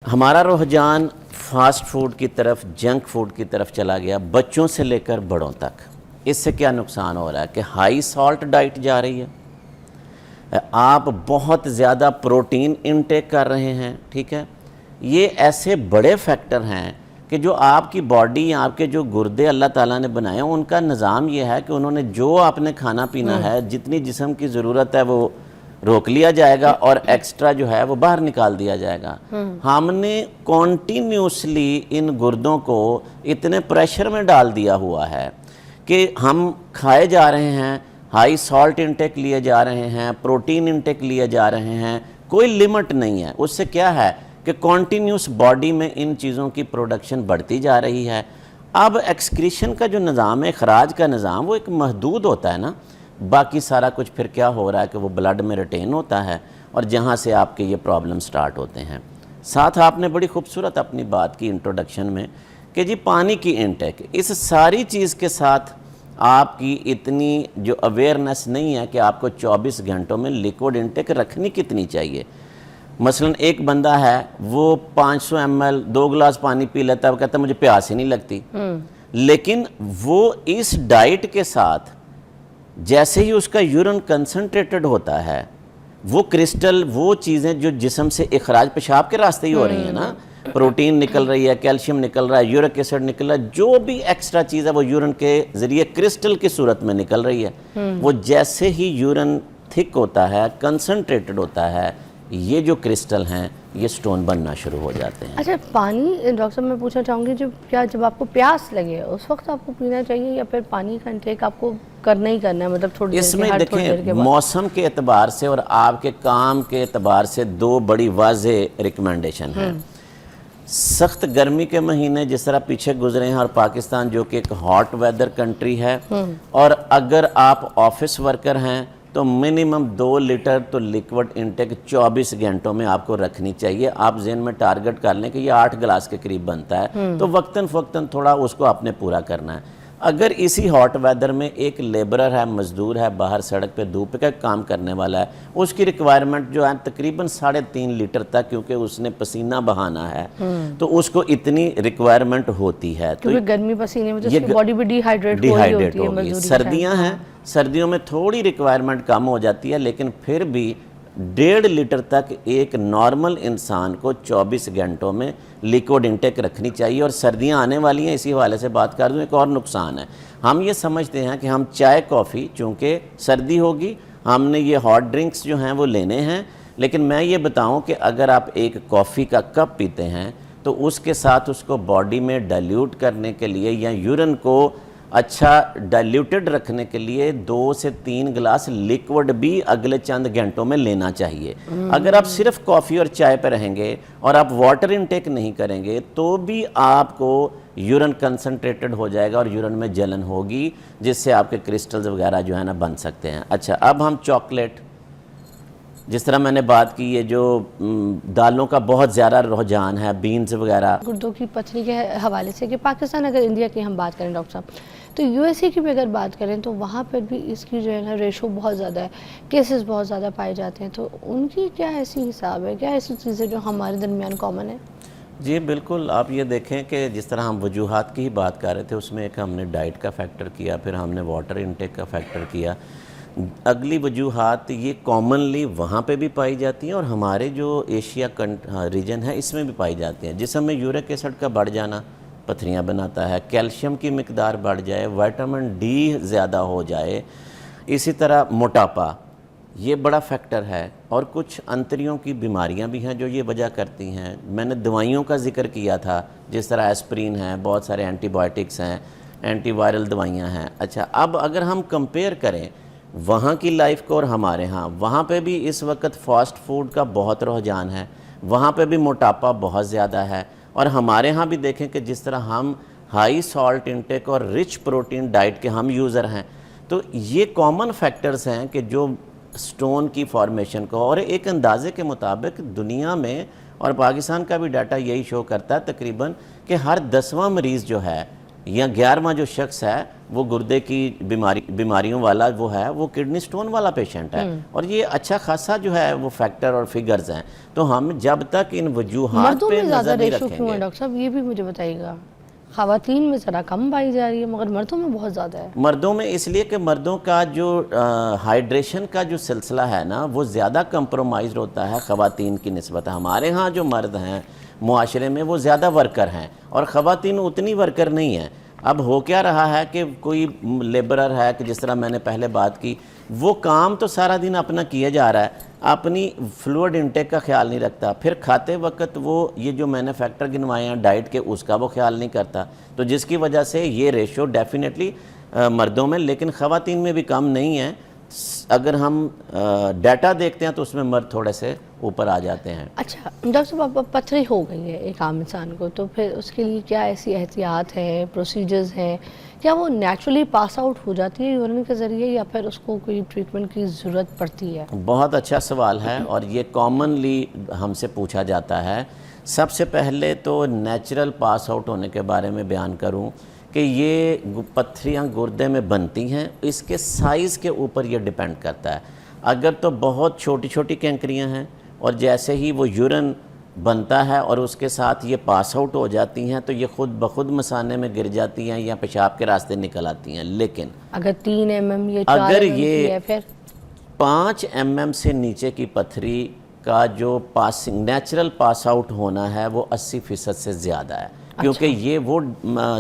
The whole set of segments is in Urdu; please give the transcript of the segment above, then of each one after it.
ہمارا رجحان فاسٹ فوڈ کی طرف، جنک فوڈ کی طرف چلا گیا، بچوں سے لے کر بڑوں تک۔ اس سے کیا نقصان ہو رہا ہے کہ ہائی سالٹ ڈائٹ جا رہی ہے، آپ بہت زیادہ پروٹین انٹیک کر رہے ہیں، ٹھیک ہے۔ یہ ایسے بڑے فیکٹر ہیں کہ جو آپ کی باڈی، آپ کے جو گردے اللہ تعالیٰ نے بنائے ہیں، ان کا نظام یہ ہے کہ انہوں نے جو آپ نے کھانا پینا ہے، جتنی جسم کی ضرورت ہے وہ روک لیا جائے گا اور ایکسٹرا جو ہے وہ باہر نکال دیا جائے گا۔ ہم نے کونٹینیوسلی ان گردوں کو اتنے پریشر میں ڈال دیا ہوا ہے کہ ہم کھائے جا رہے ہیں، ہائی سالٹ انٹیک لیے جا رہے ہیں، پروٹین انٹیک لیے جا رہے ہیں، کوئی لمٹ نہیں ہے۔ اس سے کیا ہے کہ کانٹینیوس باڈی میں ان چیزوں کی پروڈکشن بڑھتی جا رہی ہے۔ اب ایکسکریشن کا جو نظام ہے، اخراج کا نظام، وہ ایک محدود ہوتا ہے نا، باقی سارا کچھ پھر کیا ہو رہا ہے کہ وہ بلڈ میں ریٹین ہوتا ہے اور جہاں سے آپ کے یہ پرابلم سٹارٹ ہوتے ہیں۔ ساتھ آپ نے بڑی خوبصورت اپنی بات کی انٹروڈکشن میں کہ جی پانی کی انٹیک، اس ساری چیز کے ساتھ آپ کی اتنی جو اویئرنیس نہیں ہے کہ آپ کو 24 گھنٹوں میں لیکوڈ انٹیک رکھنی کتنی چاہیے۔ مثلا ایک بندہ ہے، وہ 500 ml 2 گلاس پانی پی لیتا ہے، وہ کہتا ہے مجھے پیاس ہی نہیں لگتی، لیکن وہ اس ڈائٹ کے ساتھ جیسے ہی اس کا یورین کنسنٹریٹڈ ہوتا ہے، وہ کرسٹل، وہ چیزیں جو جسم سے اخراج پیشاب کے راستے ہی ہو رہی ہیں نا، پروٹین نکل رہی ہے، کیلشیم نکل رہا ہے، یورک ایسڈ نکل رہا ہے، جو بھی ایکسٹرا چیز ہے وہ یورین کے ذریعے کرسٹل کی صورت میں نکل رہی ہے۔ وہ جیسے ہی یورین تھک ہوتا ہے، کنسنٹریٹڈ ہوتا ہے، یہ جو کرسٹل ہیں یہ سٹون بننا شروع ہو جاتے ہیں۔ اچھا، پانی ڈاکٹر صاحب میں پوچھنا چاہوں گی، جب آپ کو پیاس لگے اس وقت آپ کو پینا چاہیے یا پھر پانی کا انٹیک آپ کو کرنا ہی کرنا ہے، مطلب تھوڑی دیر اس میں دیکھیں موسم کے اعتبار سے اور آپ کے کام کے اعتبار سے دو بڑی واضح ریکمنڈیشن ہیں۔ سخت گرمی کے مہینے جس طرح پیچھے گزرے ہیں اور پاکستان جو کہ ایک ہاٹ ویدر کنٹری ہے، اور اگر آپ آفس ورکر ہیں تو منیمم 2 لیٹر تو لیکوڈ انٹیک 24 گھنٹوں میں آپ کو رکھنی چاہیے۔ آپ ذہن میں ٹارگٹ کر لیں کہ یہ 8 گلاس کے قریب بنتا ہے، تو وقتاً فوقتاً تھوڑا اس کو آپ نے پورا کرنا ہے۔ اگر اسی ہاٹ ویدر میں ایک لیبرر ہے، مزدور ہے، باہر سڑک پہ دھوپ پہ کام کرنے والا ہے، اس کی ریکوائرمنٹ جو ہے تقریباً 3.5 لیٹر تک، کیونکہ اس نے پسینہ بہانا ہے تو اس کو اتنی ریکوائرمنٹ ہوتی ہے۔ تو گرمی پسینے میں تو باڈی بھی ڈی ہائیڈریٹ ہوگی۔ سردیاں ہیں، سردیوں میں تھوڑی ریکوائرمنٹ کم ہو جاتی ہے، لیکن پھر بھی 1.5 لیٹر تک ایک نارمل انسان کو 24 گھنٹوں میں لیکوڈ انٹیک رکھنی چاہیے۔ اور سردیاں آنے والی ہیں، اسی حوالے سے بات کر دوں، ایک اور نقصان ہے۔ ہم یہ سمجھتے ہیں کہ ہم چائے کافی، چونکہ سردی ہوگی، ہم نے یہ ہاٹ ڈرنکس جو ہیں وہ لینے ہیں، لیکن میں یہ بتاؤں کہ اگر آپ ایک کافی کا کپ پیتے ہیں تو اس کے ساتھ اس کو باڈی میں ڈائلیوٹ کرنے کے لیے یا یورین کو اچھا ڈائلیوٹڈ رکھنے کے لیے 2 سے 3 گلاس لیکوڈ بھی اگلے چند گھنٹوں میں لینا چاہیے۔ اگر آپ صرف کافی اور چائے پہ رہیں گے اور آپ واٹر انٹیک نہیں کریں گے تو بھی آپ کو یورین کنسنٹریٹڈ ہو جائے گا اور یورین میں جلن ہوگی، جس سے آپ کے کرسٹلز وغیرہ جو ہے نا بن سکتے ہیں۔ اچھا، اب ہم چاکلیٹ، جس طرح میں نے بات کی، یہ جو دالوں کا بہت زیادہ رجحان ہے، بینز وغیرہ، گردوں کی پتھری کے حوالے سے کہ پاکستان، اگر انڈیا کی ہم بات کریں ڈاکٹر صاحب، تو یو ایس اے کی بھی اگر بات کریں تو وہاں پر بھی اس کی جو ہے نا ریشو بہت زیادہ ہے، کیسز بہت زیادہ پائے جاتے ہیں، تو ان کی کیا ایسی حساب ہے، کیا ایسی چیزیں جو ہمارے درمیان کامن ہے؟ جی بالکل، آپ یہ دیکھیں کہ جس طرح ہم وجوہات کی ہی بات کر رہے تھے، اس میں ایک ہم نے ڈائٹ کا فیکٹر کیا، پھر ہم نے واٹر انٹیک کا فیکٹر کیا۔ اگلی وجوہات یہ کامنلی وہاں پہ بھی پائی جاتی ہیں اور ہمارے جو ایشیا ریجن ہے اس میں بھی پائی جاتی ہیں۔ جسم میں یورک ایسڈ کا بڑھ جانا پتھریاں بناتا ہے، کیلشیم کی مقدار بڑھ جائے، وائٹامن ڈی زیادہ ہو جائے، اسی طرح موٹاپا یہ بڑا فیکٹر ہے، اور کچھ انتریوں کی بیماریاں بھی ہیں جو یہ وجہ کرتی ہیں۔ میں نے دوائیوں کا ذکر کیا تھا، جس طرح ایسپرین ہے، بہت سارے اینٹی بائیوٹکس ہیں، اینٹی وائرل دوائیاں ہیں۔ اچھا، اب اگر ہم کمپیئر کریں وہاں کی لائف کو اور ہمارے ہاں، وہاں پہ بھی اس وقت فاسٹ فوڈ کا بہت رجحان ہے، وہاں پہ بھی موٹاپا بہت زیادہ ہے، اور ہمارے ہاں بھی دیکھیں کہ جس طرح ہم ہائی سالٹ انٹیک اور رچ پروٹین ڈائٹ کے ہم یوزر ہیں، تو یہ کامن فیکٹرز ہیں کہ جو سٹون کی فارمیشن کو، اور ایک اندازے کے مطابق دنیا میں اور پاکستان کا بھی ڈاٹا یہی شو کرتا ہے تقریباً کہ ہر 10واں مریض جو ہے یا 11واں جو شخص ہے وہ گردے کی بیماریوں والا وہ ہے، وہ کڈنی سٹون والا پیشنٹ ہے، اور یہ اچھا خاصا جو ہے وہ فیکٹر اور فگرز ہیں. تو ہم جب تک ان وجوہات مردوں پہ میں زیادہ نظر نہیں ریشو رکھیں کیوں ہے گے. ڈاکٹر صاحب، یہ بھی مجھے بتائیے گا. خواتین میں ذرا کم پائی جا رہی ہے مگر مردوں میں بہت زیادہ ہے. مردوں میں اس لیے کہ مردوں کا جو ہائیڈریشن کا جو سلسلہ ہے نا وہ زیادہ کمپرومائزڈ ہوتا ہے خواتین کی نسبت. ہمارے ہاں جو مرد ہیں معاشرے میں وہ زیادہ ورکر ہیں اور خواتین اتنی ورکر نہیں ہیں. اب ہو کیا رہا ہے کہ کوئی لیبرر ہے کہ جس طرح میں نے پہلے بات کی، وہ کام تو سارا دن اپنا کیا جا رہا ہے، اپنی فلوئڈ انٹیک کا خیال نہیں رکھتا، پھر کھاتے وقت وہ یہ جو میں نے فیکٹر گنوائے ہیں ڈائٹ کے اس کا وہ خیال نہیں کرتا، تو جس کی وجہ سے یہ ریشو ڈیفینیٹلی مردوں میں لیکن خواتین میں بھی کم نہیں ہے. اگر ہم ڈیٹا دیکھتے ہیں تو اس میں مرد تھوڑے سے اوپر آ جاتے ہیں. اچھا ڈاکٹر صاحب، اب پتھری ہو گئی ہے ایک عام انسان کو، تو پھر اس کے لیے کیا ایسی احتیاط ہے، پروسیجرز ہیں، کیا وہ نیچرلی پاس آؤٹ ہو جاتی ہے یورین کے ذریعے یا پھر اس کو کوئی ٹریٹمنٹ کی ضرورت پڑتی ہے؟ بہت اچھا سوال ہے اور یہ کامنلی ہم سے پوچھا جاتا ہے. سب سے پہلے تو نیچرل پاس آؤٹ ہونے کے بارے میں بیان کروں کہ یہ پتھریاں گردے میں بنتی ہیں، اس کے سائز کے اوپر یہ ڈیپینڈ کرتا ہے. اگر تو بہت چھوٹی چھوٹی کینکریاں ہیں اور جیسے ہی وہ یورین بنتا ہے اور اس کے ساتھ یہ پاس آؤٹ ہو جاتی ہیں تو یہ خود بخود مثانے میں گر جاتی ہیں یا پیشاب کے راستے نکل آتی ہیں. لیکن اگر 3 mm یا 4 اگر mm کی یہ ہے پھر 5 mm سے نیچے کی پتھری کا جو نیچرل پاس آؤٹ ہونا ہے وہ 80% سے زیادہ ہے، کیونکہ یہ وہ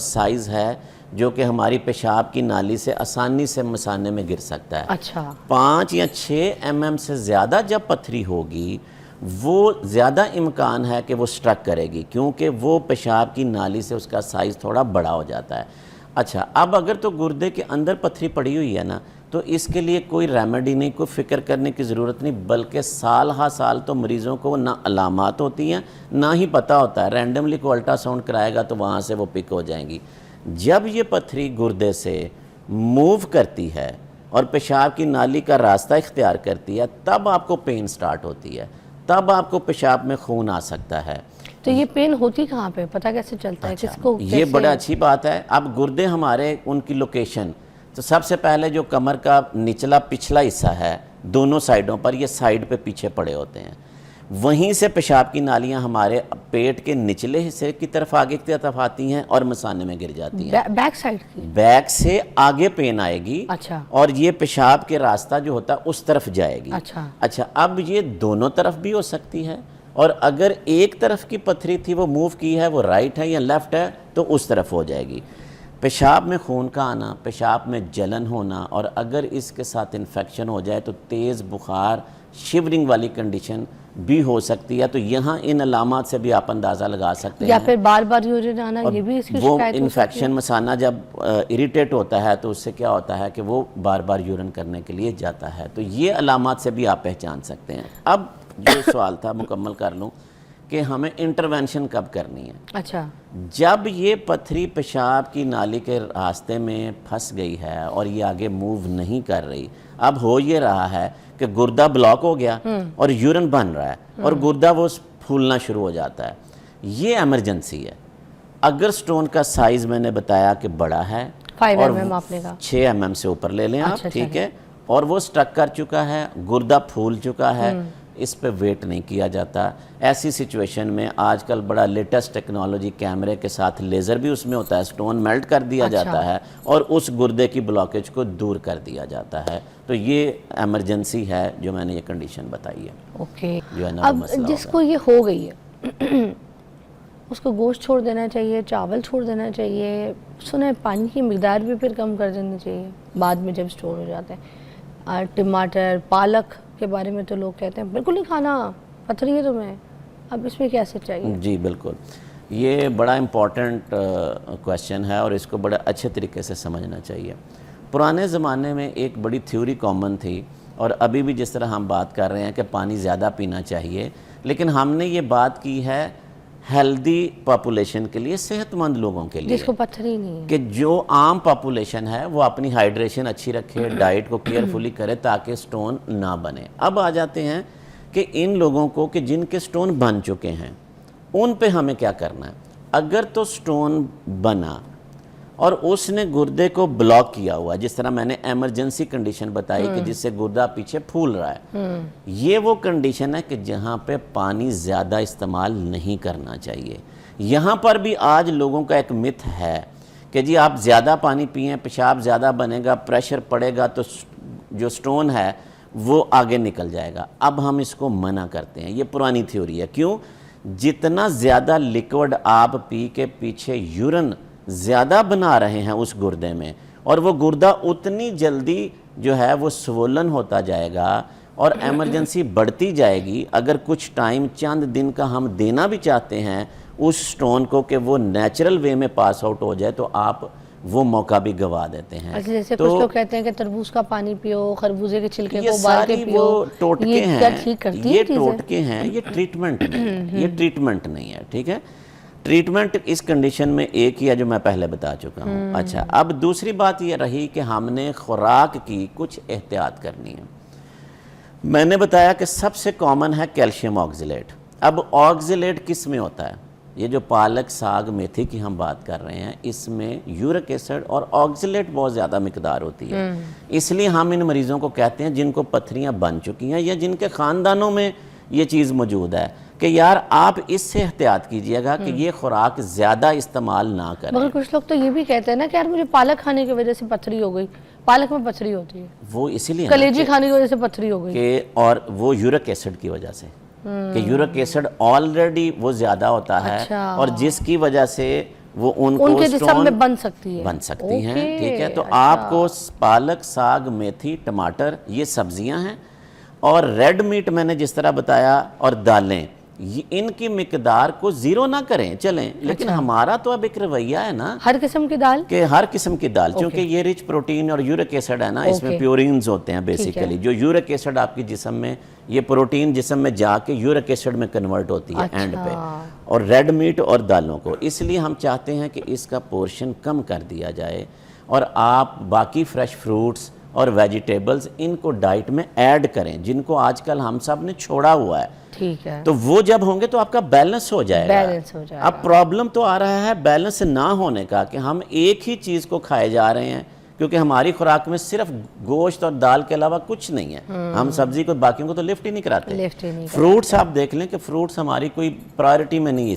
سائز ہے جو کہ ہماری پیشاب کی نالی سے آسانی سے مثانے میں گر سکتا ہے. اچھا 5 یا 6 mm سے زیادہ جب پتھری ہوگی وہ زیادہ امکان ہے کہ وہ سٹرک کرے گی، کیونکہ وہ پیشاب کی نالی سے اس کا سائز تھوڑا بڑا ہو جاتا ہے. اچھا اب اگر تو گردے کے اندر پتھری پڑی ہوئی ہے نا تو اس کے لیے کوئی ریمیڈی نہیں، کوئی فکر کرنے کی ضرورت نہیں، بلکہ سال ہا سال تو مریضوں کو نہ علامات ہوتی ہیں نہ ہی پتہ ہوتا ہے. رینڈملی کو الٹرا ساؤنڈ کرائے گا تو وہاں سے وہ پک ہو جائیں گی. جب یہ پتھری گردے سے موو کرتی ہے اور پیشاب کی نالی کا راستہ اختیار کرتی ہے تب آپ کو پین سٹارٹ ہوتی ہے، تب آپ کو پیشاب میں خون آ سکتا ہے. تو یہ پین ہوتی کہاں پہ، پتہ کیسے چلتا ہے کس کو؟ یہ بڑا اچھی بات ہے. اب گردے ہمارے ان کی لوکیشن تو سب سے پہلے جو کمر کا نچلا پچھلا حصہ ہے دونوں سائیڈوں پر یہ سائیڈ پہ پیچھے پڑے ہوتے ہیں، وہیں سے پیشاب کی نالیاں ہمارے پیٹ کے نچلے حصے کی طرف آگے کی طرف آتی ہیں اور مثانے میں گر جاتی ہیں. بیک سائڈ کی بیک سے آگے پین آئے گی اچھا اور یہ پیشاب کے راستہ جو ہوتا ہے اس طرف جائے گی. اچھا اب یہ دونوں طرف بھی ہو سکتی ہے، اور اگر ایک طرف کی پتھری تھی وہ موو کی ہے، وہ رائٹ ہے یا لیفٹ ہے تو اس طرف ہو جائے گی. پیشاب میں خون کا آنا، پیشاب میں جلن ہونا، اور اگر اس کے ساتھ انفیکشن ہو جائے تو تیز بخار، شیورنگ والی کنڈیشن بھی ہو سکتی ہے. تو یہاں ان علامات سے بھی آپ اندازہ لگا سکتے ہیں. یا پھر بار بار یورین آنا، یہ بھی اس کی وہ شکایت ہو انفیکشن مثانہ جب اریٹیٹ ہوتا ہے تو اس سے کیا ہوتا ہے کہ وہ بار بار یورین کرنے کے لیے جاتا ہے. تو یہ علامات سے بھی آپ پہچان سکتے ہیں. اب جو سوال تھا مکمل کر لوں کہ ہمیں انٹرونشن کب کرنی ہے. اچھا جب یہ پتھری پیشاب کی نالی کے راستے میں پھنس گئی ہے اور یہ آگے موو نہیں کر رہی، اب ہو یہ رہا ہے کہ گردہ بلاک ہو گیا اور یورین بن رہا ہے اور گردہ وہ پھولنا شروع ہو جاتا ہے، یہ ایمرجنسی ہے. اگر سٹون کا سائز میں نے بتایا کہ بڑا ہے 5 اور mm آپ نے کہا 6 mm سے اوپر لے لیں آپ، ٹھیک ہے، اور وہ سٹرک کر چکا ہے، گردہ پھول چکا ہے، اس پہ ویٹ نہیں کیا جاتا. ایسی سچویشن میں آج کل بڑا لیٹسٹ ٹیکنالوجی کیمرے کے ساتھ لیزر بھی اس میں ہوتا ہے، سٹون میلٹ کر دیا جاتا ہے اور اس گردے کی بلاکیج کو دور کر دیا جاتا ہے. تو یہ ایمرجنسی ہے جو میں نے یہ کنڈیشن بتائی ہے. اوکے جو ہے نا اب جس کو یہ ہو گئی ہے اس کو گوشت چھوڑ دینا چاہیے، چاول چھوڑ دینا چاہیے، سنا ہے پانی کی مقدار بھی پھر کم کر دینی چاہیے بعد میں جب سٹون ہو جاتے ہیں. ٹماٹر، پالک کے بارے میں تو لوگ کہتے ہیں بالکل نہیں کھانا، پتھری ہے تمہیں، اب اس میں کیا سچائی ہے؟ جی بالکل، یہ بڑا امپورٹنٹ کویسچن ہے اور اس کو بڑے اچھے طریقے سے سمجھنا چاہیے. پرانے زمانے میں ایک بڑی تھیوری کامن تھی اور ابھی بھی جس طرح ہم بات کر رہے ہیں کہ پانی زیادہ پینا چاہیے، لیکن ہم نے یہ بات کی ہے ہیلدی پاپولیشن کے لیے، صحت مند لوگوں کے لیے، جس کو پتھری نہیں ہے، کہ جو عام پاپولیشن ہے وہ اپنی ہائیڈریشن اچھی رکھے، ڈائٹ کو کیئرفلی کرے تاکہ سٹون نہ بنے. اب آ جاتے ہیں کہ ان لوگوں کو کہ جن کے سٹون بن چکے ہیں ان پہ ہمیں کیا کرنا ہے. اگر تو سٹون بنا اور اس نے گردے کو بلاک کیا ہوا ہے، جس طرح میں نے ایمرجنسی کنڈیشن بتائی کہ جس سے گردہ پیچھے پھول رہا ہے، یہ وہ کنڈیشن ہے کہ جہاں پہ پانی زیادہ استعمال نہیں کرنا چاہیے۔ یہاں پر بھی آج لوگوں کا ایک متھ ہے کہ جی آپ زیادہ پانی پئیں، پیشاب زیادہ بنے گا، پریشر پڑے گا تو جو سٹون ہے وہ آگے نکل جائے گا۔ اب ہم اس کو منع کرتے ہیں، یہ پرانی تھیوری ہے۔ کیوں؟ جتنا زیادہ لیکوڈ آپ پی کے پیچھے یورن زیادہ بنا رہے ہیں اس گردے میں، اور وہ گردہ اتنی جلدی جو ہے وہ سوولن ہوتا جائے گا اور ایمرجنسی بڑھتی جائے گی۔ اگر کچھ ٹائم چند دن کا ہم دینا بھی چاہتے ہیں اس سٹون کو کہ وہ نیچرل وے میں پاس آؤٹ ہو جائے، تو آپ وہ موقع بھی گوا دیتے ہیں۔ اچھا، جیسے کچھ لوگ کہتے ہیں کہ تربوز کا پانی پیو، خربوزے کے چھلکے یہ کو ابال کے ساری پیو، وہ ٹوٹکے یہ ہیں، کیا ٹھیک کرتی ہے یہ چیزیں؟ ٹوٹکے ہیں، یہ ٹریٹمنٹ نہیں، یہ ٹریٹمنٹ نہیں ہے، ٹھیک ہے۔ ٹریٹمنٹ اس کنڈیشن میں ایک ہی ہے جو میں پہلے بتا چکا ہوں۔ اچھا، اب دوسری بات یہ رہی کہ ہم نے خوراک کی کچھ احتیاط کرنی ہے۔ میں نے بتایا کہ سب سے کامن ہے کیلشیم آکزیلیٹ۔ اب آکزیلیٹ کس میں ہوتا ہے؟ یہ جو پالک، ساگ، میتھی کی ہم بات کر رہے ہیں، اس میں یورک ایسڈ اور آکزیلیٹ بہت زیادہ مقدار ہوتی ہے۔ اس لیے ہم ان مریضوں کو کہتے ہیں جن کو پتھریاں بن چکی ہیں یا جن کے خاندانوں میں یہ چیز موجود ہے کہ یار آپ اس سے احتیاط کیجئے گا کہ یہ خوراک زیادہ استعمال نہ کریں۔ مگر کچھ لوگ تو یہ بھی کہتے ہیں نا کہ یار مجھے پالک کھانے کی وجہ سے پتھری ہو گئی، پالک میں پتھری ہوتی ہے، وہ اسی لیے کلیجی کھانے کی وجہ سے پتھری ہو گئی کہ اور وہ یورک ایسڈ کی وجہ سے کہ یورک ایسڈ آلریڈی وہ زیادہ ہوتا ہے، اور جس کی وجہ سے وہ ان کے جسم میں بن سکتی ہیں، ٹھیک ہے۔ تو آپ کو پالک، ساگ، میتھی، ٹماٹر یہ سبزیاں ہیں، اور ریڈ میٹ میں نے جس طرح بتایا، اور دالیں، ان کی مقدار کو زیرو نہ کریں چلیں، لیکن ہمارا تو اب ایک رویہ ہے نا ہر قسم کی دال، کہ ہر قسم کی دال، چونکہ یہ رچ پروٹین اور یورک ایسڈ ہے نا، اس میں پیورینز ہوتے ہیں بیسیکلی، جو یورک ایسڈ آپ کی جسم میں، یہ پروٹین جسم میں جا کے یورک ایسڈ میں کنورٹ ہوتی ہے اینڈ پہ، اور ریڈ میٹ اور دالوں کو، اس لیے ہم چاہتے ہیں کہ اس کا پورشن کم کر دیا جائے، اور آپ باقی فریش فروٹس اور ویجیٹیبلز ان کو ڈائٹ میں ایڈ کریں، جن کو آج کل ہم سب نے چھوڑا ہوا ہے۔ ٹھیک ہے، تو وہ جب ہوں گے تو آپ کا بیلنس ہو جائے گا۔ اب پرابلم تو آ رہا ہے بیلنس نہ ہونے کا، کہ ہم ایک ہی چیز کو کھائے جا رہے ہیں، کیونکہ ہماری خوراک میں صرف گوشت اور دال کے علاوہ کچھ نہیں ہے۔ ہم سبزی کو باقیوں کو تو لفٹ ہی نہیں کراتے۔ فروٹس آپ دیکھ لیں کہ فروٹس ہماری کوئی پرائرٹی میں نہیں ہے۔